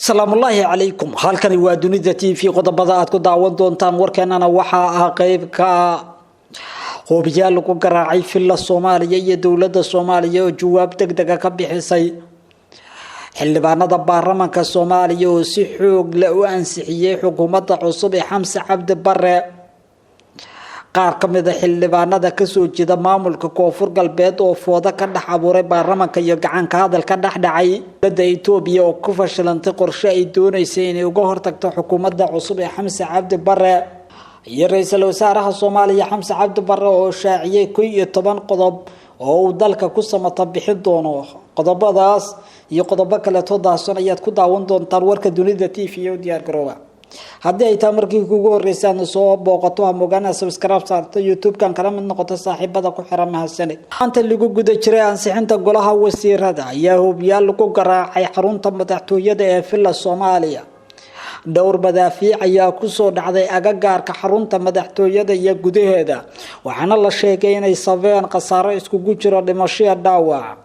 salaamullaahi calaykum halkani waa dunida TV qodobada aad ku daawan doontaan warkeenana waxa ah qayb ka hoobiyaal lagu garaacay filla Soomaaliya iyo dawladda Soomaaliya oo jawaab degdeg ah ka bixisay xildhibaanada baarlamaanka Soomaaliya oo si xoog leh u ansixiyay xukuumadda cusub ee Xamse Cabdi Barre qaar ka mid ah xildhibaanada ka soo jeeda maamulka Koonfur Galbeed oo fooda ka dhex abuuray baarlamaanka iyo gacan ka hadal ka dhex dhacay dowladda Itoobiya oo ku fashilantay qorshe ay doonaysay inay uga hortagto xukuumadda cusub ee Xamse Cabdi Barre iyo ra'iisul wasaaraha Soomaaliya Xamse Cabdi Barre oo shaaciyay 11 qodob oo uu dalka ku samata bixin doono qodobadaas iyo qodobo kale toodaasoo ayaad ku daawan doontaan warka dunida TV iyo diyaar garooba haddii ay tahay markii ugu horeysay soo booqato ama subscribe saarto YouTube-kan kala mid noqoto saaxiibada ku xiran mahadsanid anta lagu guda jiray ansixinta golaha wasiirada ayaa hoobiyaal lagu garaacay xarunta madaxtooyada ee Villa Soomaaliya dhowr madaafiic ayaa ku soo dhacday agagaarka xarunta madaxtooyada iyo gudaheeda waxaana la sheegay inay sababeen khasaaro iskugu jiro dhimasho iyo dhaawac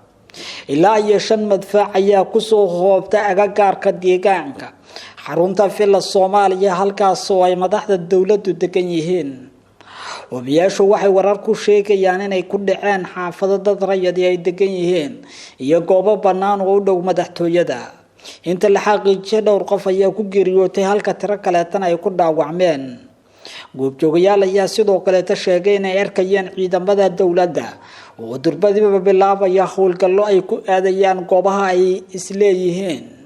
ilaa iyo 5 madfac ayaa ku soo hoobtay agagaarka deegaanka xarunta Villa Soomaaliya halkaas oo ay madaxda dawladdu degan yihiin wabiyaashu waxay warar ku sheegayaan inay ku dhaceen xaafado dad rayid ay degan yihiin iyo goobo bannaan oo u dhow madaxtooyada inta la xaqiijiyay dhowr qof ayaa ku geeriyootay halka tiro kaleetana ay ku dhaawacmeen goobjoogayaal ayaa sidoo kale sheegay inay arkayeen ciidamada dawladda oo durbadiba bilaabaya howlgallo ay ku aadayaan goobaha ay isleeyihiin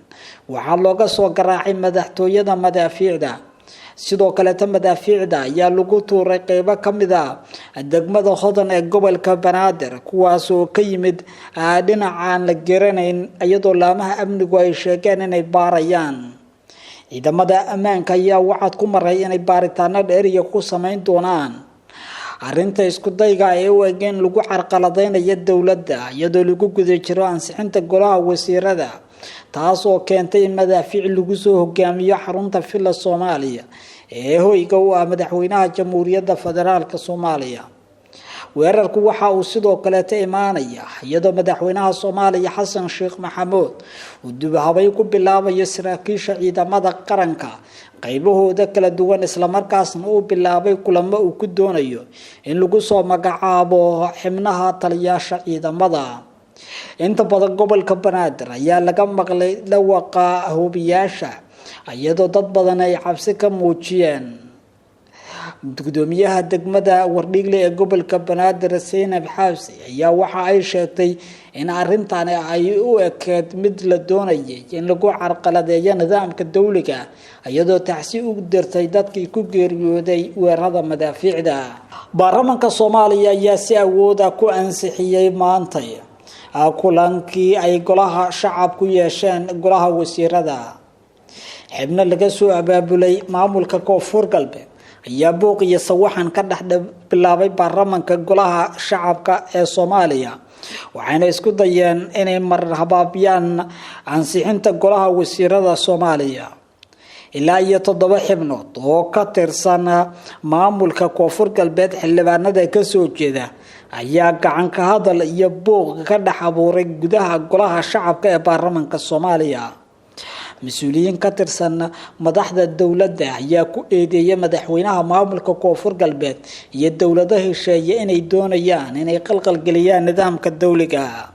waxaa looga soo garaacay madaxtooyada madaafiicda sidoo kale madaafiicda ayaa lagu tuuray qaybo kamid ah degmada Hodan ee gobolka Banaadir kuwaas oo ka yimid dhinaca la garanayn iyadoo laamaha amnigu ay sheegeen inay baarayaan ciidamada ammaanka ayaa waxaad ku maray inay baaritaano dheer ku sameyn doonaan arinta isku dayga ee waageen lagu carqaladeynayo dawladda iyadoo lagu guda jiro ansixinta golaha wasiirada taas oo keentay in madaafiic lagu soo hogaamiyo xarunta Villa Soomaaliya ee hoyga u ah madaxweynaha Jamhuuriyadda Federaalka Soomaaliya weerarku waxa uu sidoo kale imaanaya iyadoo madaxweynaha Soomaaliya Xasan Sheekh Maxamuud uu dib habay ku bilaabayo saraakiisha ciidamada qaranka qaybahooda kala duwan isla markaasna uu bilaabay kulamo uu ku doonayo in lagu soo magacaabo xubnaha taliyaasha ciidamada inta badan gobolka Banaadir ayaa laga maqlay dhawaqa hoobiyaasha iyadoo dad badan ay cabsi ka muujiyeen gudoomiyaha degmada Wardhiigle ee gobolka Banaadir Seynab Xaabsi ayaa waxa ay sheegtay in arintan ay u ekeed mid la doonayay in lagu carqaladeeyo nidaamka dawliga iyadoo taxsi u dirtay dadkii ku geeriyooday weerarada madaafiicda baarlamaanka Soomaaliya ayaa si awood ah ku ansixiyay maanta kulankii ay golaha shacabku yeesheen golaha wasiirada xubno laga soo abaabulay maamulka Koonfur Galbeed ayaa booq iyo sawaxan ka dhex bilaabay baarlamaanka golaha shacabka ee Soomaaliya waxayna isku dayeen inay marhabaabiyaan ansixinta golaha wasiirada Soomaaliya ilaa iyo 7 xubnood oo ka tirsan maamulka Koonfur Galbeed xildhibaanada ka soo jeeda ayaa gacan ka hadal iyo booq ka dhex abuuray gudaha golaha shacabka ee baarlamaanka Soomaaliya mas'uuliyiin ka tirsan madaxda dawladda ayaa ku eedeeyay madaxweynaha maamulka Koonfur Galbeed iyo dawladaha heshiiye inay doonayaan inay qalqal galiyaan nidaamka dawliga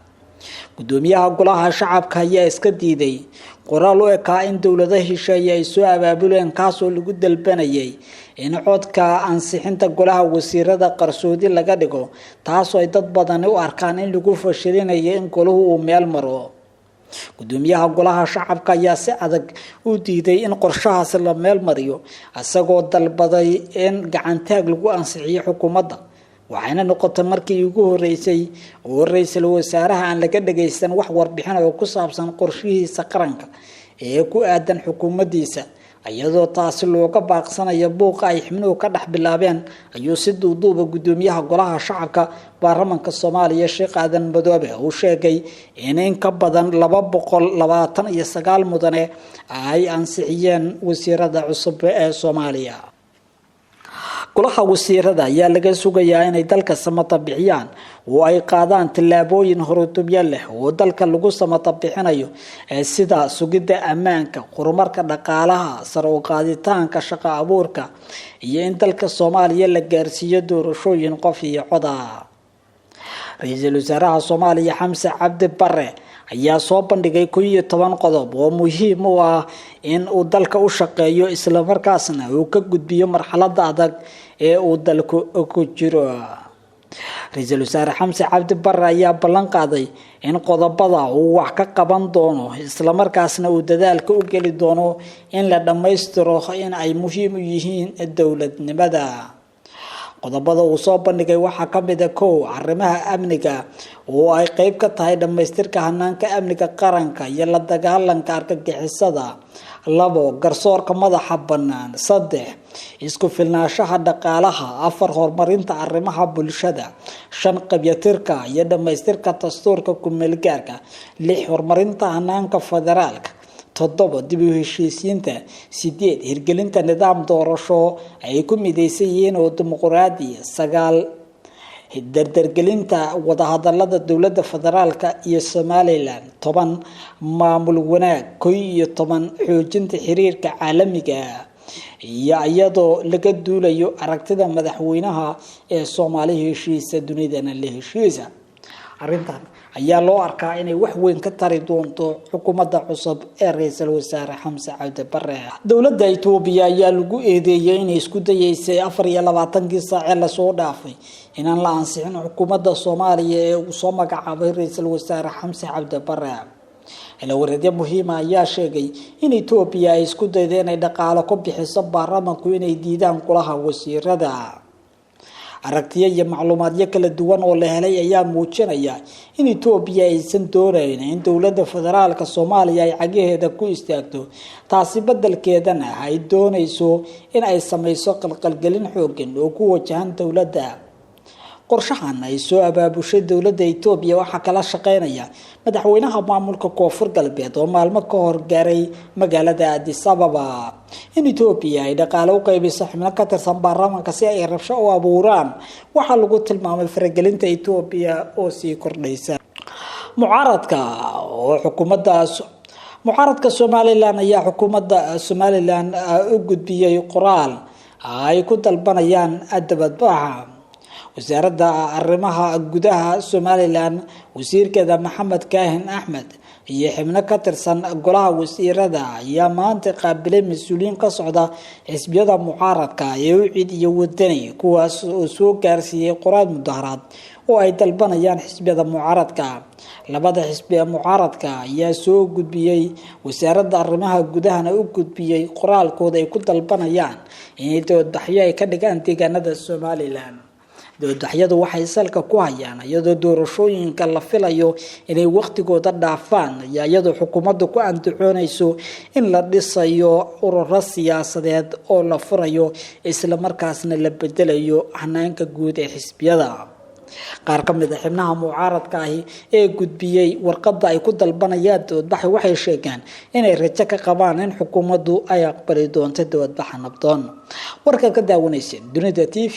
gudoomiyaha golaha shacabka ayaa iska diiday qoraal u ekaa in dawladaha heshiiye ay soo abaabuleen kaas oo lagu dalbanayay in codka ansixinta golaha wasiirada qarsoodi laga dhigo taas oo ay dad badan u arkaan in lagu fashilinayo in golahu uu meel maro gudoomiyaha golaha shacabka ayaa si adag u diiday in qorshahaas la meel mariyo asagoo dalbaday in gacantaag lagu ansixiyo xukuumadda waxayna noqotay markii ugu horeysay oo ra'iisul wasaaraha aan laga dhageysan wax warbixin oo ku saabsan qorshihiisa qaranka ee ku aadan xukuumaddiisa iyadoo taas looga baaqsanayo buuqa ay xubnuhu ka dhex bilaabeen ayuu si duuduuba gudoomiyaha golaha shacabka baarlamaanka Soomaaliya Sheekh Aadan Madoobe uu sheegay in ka badan 229 mudane ay ansixiyeen wasiirada cusub ee Soomaaliya golaha wasiirada ayaa laga sugayaa inay dalka samata bixiyaan oo ay qaadaan tillaabooyin horudubyo leh oo dalka lagu samata bixinayo sida sugidda ammaanka, horumarka dhaqaalaha, sare u qaaditaanka shaqo abuurka iyo in dalka Soomaaliya la gaarsiiyo doorashooyin qof iyo cod ah. Ra'iisul Wasaaraha Soomaaliya Xamse Cabdi Barre ayaa soo bandhigay 11 qodob oo muhiim u ah in uu dalka u shaqeeyo isla markaasna uu ka gudbiyo marxaladda adag ee uu dalku ku jiro. Ra'iisul Wasaare Xamse Cabdi Barre ayaa ballan qaaday in qodobada uu wax ka qaban doono isla markaasna uu dadaalka u gali doono in la dhameystiro in ay muhiim u yihiin dowladnimada. qodobada uu soo bandhigay waxaa ka mid ah arrimaha amniga oo ay qayb ka tahay dhameystirka hanaanka amniga qaranka iyo la dagaalanka argagixisada, 2 garsoorka madaxa bannaan, 3 isku filnaanshaha dhaqaalaha, 4 horumarinta arrimaha bulshada, 5 qabyatirka iyo dhameystirka dastuurka ku-meelgaarka, 6 horumarinta hanaanka federaalka, 7 dib u heshiisiinta, 8 hirgelinta nidaam doorasho ay ku midaysan yihiin oo dimuqraadi, 9 dardargelinta wadahadalada dowladda federaalka iyo Somaliland, 10 maamul wanaag, 11 xoojinta xiriirka caalamiga iyo iyadoo laga duulayo aragtida madaxweynaha ee Soomaaliya heshiisa dunidana la heshiisa. Arrintan ayaa loo arkaa inay wax weyn ka tari doonto xukuumadda cusub ee Ra'iisul Wasaare Xamse Cabdi Barre. Dowladda Itoobiya ayaa lagu eedeeyay inay isku dayeysay 24 saac la soo dhaafay inaan la ansixin xukuumadda Soomaaliya ee uu soo magacaabay Ra'iisul Wasaare Xamse Cabdi Barre. Ilawareedyo muhiim ah ayaa sheegay in Itoobiya ay isku dayday inay dhaqaale ku bixiso baarlamaanku inay diidaan golaha wasiirada. aragtiyo iyo macluumaadyo kala duwan oo la helay ayaa muujinaya in Itoobiya aysan doonayn in dowladda federaalka Soomaaliya ay cagaheeda ku istaagto, taasi beddelkeedana ay doonayso in ay sameyso qalqalgelin xooggan oo ku wajahan dowladda. qorshahan ay soo abaabushay dowladda Itoobiya waxa kala shaqeynaya madaxweynaha maamulka Koonfur Galbeed oo maalmo ka hor gaaray magaalada Addis Ababa. in Itoobiya ay dhaqaale u qaybiso xubno ka tirsan baarlamaanka si ay rabsho u abuuraan waxa lagu tilmaamay faragelinta Itoobiya oo sii kordhaysa. mucaaradka Somaliland ayaa xukuumadda Somaliland u gudbiyay qoraal ay ku dalbanayaan dibadbaxa. wasaaradda arrimaha gudaha Somaliland wasiirkeeda Maxamed Kaahin Axmed iyo xubno ka tirsan golaha wasiirada ayaa maanta qaabilay mas'uuliyiin ka socda xisbiyada mucaaradka ee UCID iyo Wadani, kuwaas oo soo gaarsiiyay qoraal mudaharaad oo ay dalbanayaan xisbiyada mucaaradka. labada xisbi ee mucaaradka ayaa soo gudbiyay wasaaradda arrimaha gudahana u gudbiyay qoraalkooda ay ku dalbanayaan in dibadbaxyo ay ka dhigaan deegaanada Somaliland. dibadbaxyadu waxay salka ku hayaan iyadoo doorashooyinka la filayo inay waqtigooda dhaafaan, iyadoo xukuumaddu ku andacoonayso in la dhisayo ururo siyaasadeed oo la furayo isla markaasna la bedelayo hanaanka guud ee xisbiyada. qaar ka mid ah xubnaha mucaaradka ahi ee gudbiyay warqadda ay ku dalbanayaan dibadbax waxay sheegeen inay rajo ka qabaan in xukuumaddu ay aqbali doonto dibadbaxa nabdoon. warka ka daawanaysan Dunida TV